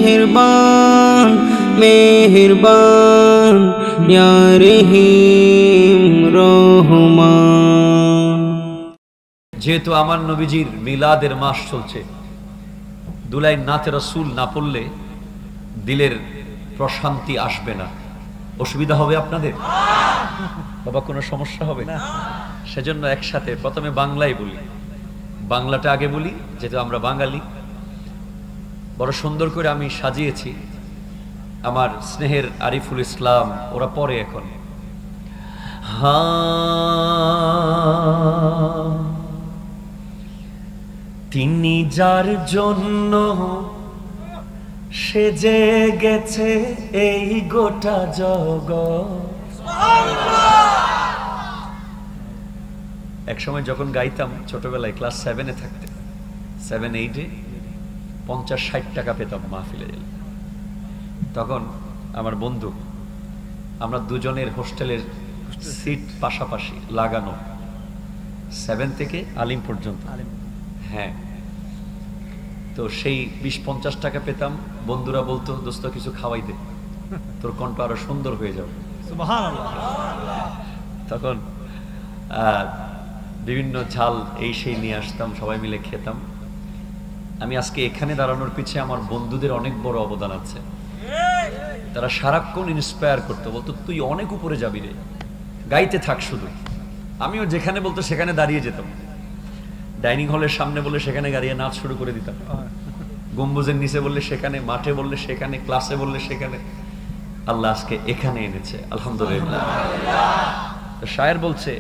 মেহেরবান মেহেরবান ইয়া রহিম রহমান। যেহেতু আমার নবীজির মিলাদের মাস চলছে, দুলাই নাতে রাসূল না পড়লে দিলের প্রশান্তি আসবে না। অসুবিধা হবে আপনাদের? বাবা কোনো সমস্যা হবে না? সেজন্য একসাথে প্রথমে বাংলায় বলি, বাংলাটা আগে বলি, যেহেতু আমরা বাঙালি। বড় সুন্দর করে আমি সাজিয়েছি। আমার স্নেহের আরিফুল ইসলাম ওরা পরে এখন। তিনি যার জন্য সেজে গেছে এই গোটা জগৎ। এক সময় যখন গাইতাম ছোটবেলায় ক্লাস 7-এ থাকতে, 7-8-এ 50-60 টাকা পেতাম মাহফিলে গেলে। তখন আমার বন্ধু, আমরা দুজনের হোস্টেলের সিট পাশাপাশি লাগানো, 7 থেকে আলিম পর্যন্ত। হ্যাঁ, তো সেই 20-50 টাকা পেতাম। বন্ধুরা বলতো, দোস্ত কিছু খাওয়াই দে, তোর কণ্ঠ আরো সুন্দর হয়ে যাবে। তখন বিভিন্ন ঝাল এই সেই নিয়ে আসতাম, সবাই মিলে খেতাম। আমি আজকে এখানে দাঁড়ানোর পিছিয়ে আমার বন্ধুদের অনেক বড় অবদান আছে। তারা সারাক্ষণ ইন্সপায়ার করতো, বলতো তুই অনেক উপরে যাবি রে, গাইতে থাক শুধু। আমিও যেখানে বলতো সেখানে দাঁড়িয়ে যেতাম। ডাইনিং হলের সামনে বললে সেখানে দাঁড়িয়ে নাচ শুরু করে দিতাম, গম্বুজের নিচে বললে সেখানে, মাঠে বললে সেখানে, ক্লাসে বললে সেখানে। আল্লাহ আজকে এখানে এনেছে, আলহামদুলিল্লাহ। তো শায়ের বলছে,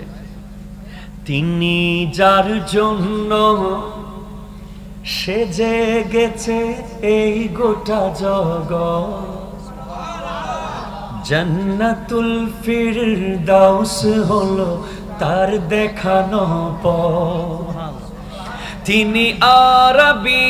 তিনি যার জন্য সেজে গেছে এই গোটা জগৎ, জান্নাতুল ফিরদাউস হলো তার দেখানো পথ। তিনি আরবি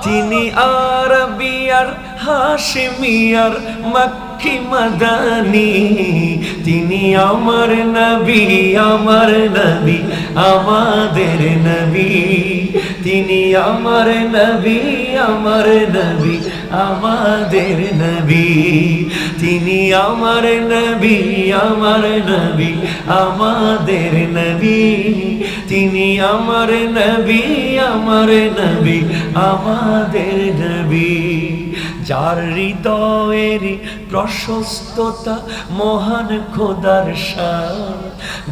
তিনি আরবিয়ার হাশিমিয়ার মক্কি মাদানী। তিনি আমার নবী, আমার নবী, আমাদের নবী। তিনি আমার নবী, আমার নবী, আমাদের নবী। তিনি আমার নবী, আমার নবী, আমাদের নবী। তিনি আমার নবী, আমার নবী, আমাদের নবী। যার হৃদয়ের প্রশস্ততা মহান খোদার শান,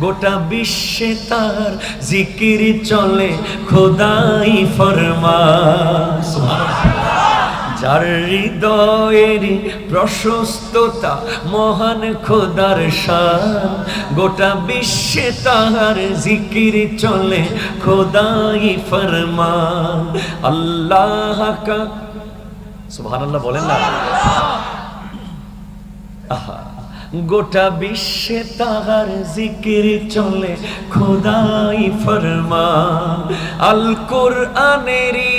গোটা বিশ্বে তার জিকির চলে খোদাই ফরমান। যার হৃদয়ের প্রশস্ততা মহান খোদার শান, গোটা বিশ্বে তার জিকির চলে খোদাই ফরমান। আল্লাহ কা সুবহানাল্লাহ বলেন না। আহা, গোটা বিশ্বে তাহার জিকির চলে খোদাই ফরমান। আল কোরআনেরই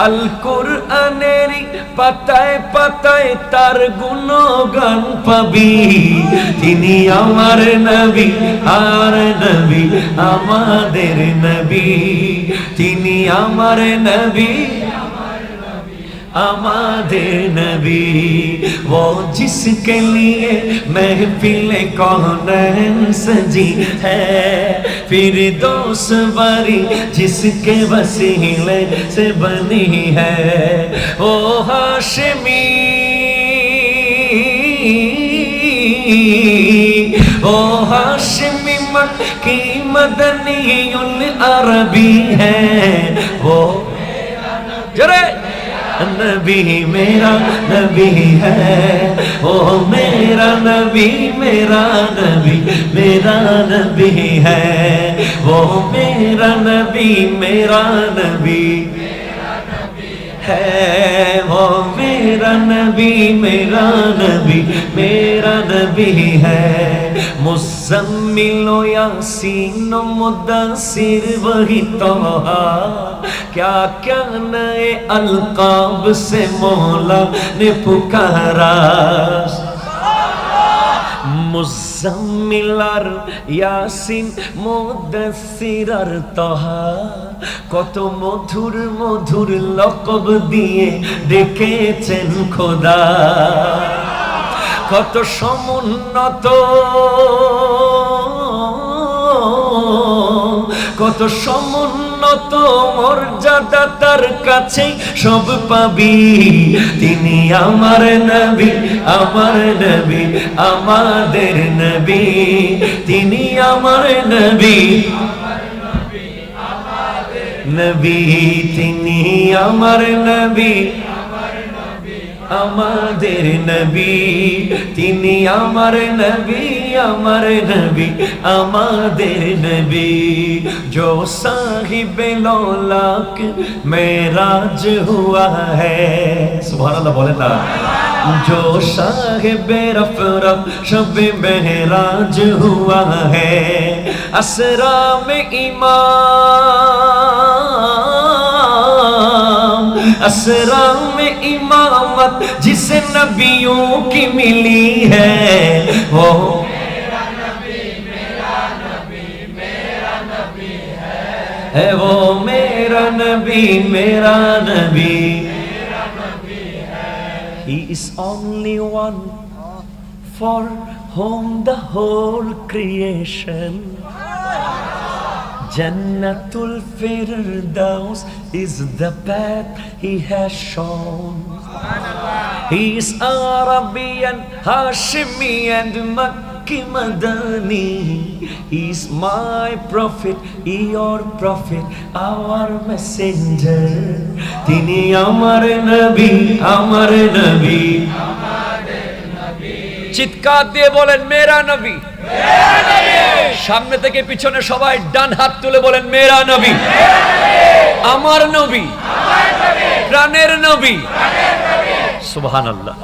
আল কোরআনেরই পাতায় পাতায় তার গুণগান পাবি। তিনি আমার নবী, আর নবী, আমাদের নবী। তিনি আমার নবী, আমাদের নবী। वो जिसके लिए महफिल कौन सजी है, फिरदौस बारी जिसके वसीले से बनी है। ओ हाशमी, ओ हाशमी मक्की मदनी उल अरबी है। वो जरे नबी मेरा नबी है, ओ मेरा नबी, मेरा नबी, मेरा नबी है। वो मेरा नबी, मेरा नबी है, वो मेरा मेरा नबी है। मुज़म्मिल यासीन मुद्दसिर वही तोहा, क्या क्या नए अलकाब से मौला ने पुकारा। মুজাম্মিল আর ইয়াসিন মুদাসসির আর তাহা, কত মধুর মধুর লকব দিয়ে ডেকেছেন খোদা। কত সমুন্নত কত সমুন্নত মর্যাদা তার কাছে সব পাবি। তিনি আমার নবী, আমার নবী, আমাদের নবী। তিনি আমার নবী, নবী। তিনি আমার নবী, আমাদের নবী। তিনি আমার নবী, আমার নবী, আমাদের নবী। जो साहिब लौलाक मेराज हुआ है, सुभान अल्लाह बोले ना। जो साहिब रफ़रफ़ शब महराज हुआ है, असरा में इमाम, असरा में इमामत जिसे नबियों की मिली है, वो है वो मेरा नबी, मेरा नबी। He is only one for whom the whole creation, Jannatul Firdaus is the path he has shown. He is Arabian, Hashimi and Makki Madani. He is my prophet, your prophet, our messenger. Tini amar nabi, amar nabi. চিৎকার দিয়ে বলেন মেরা নবী, সামনে থেকে পিছনে সবাই ডান হাত তুলে বলেন মেরা নবী, আমার নবী, প্রাণের নবী। সুবহানাল্লাহ।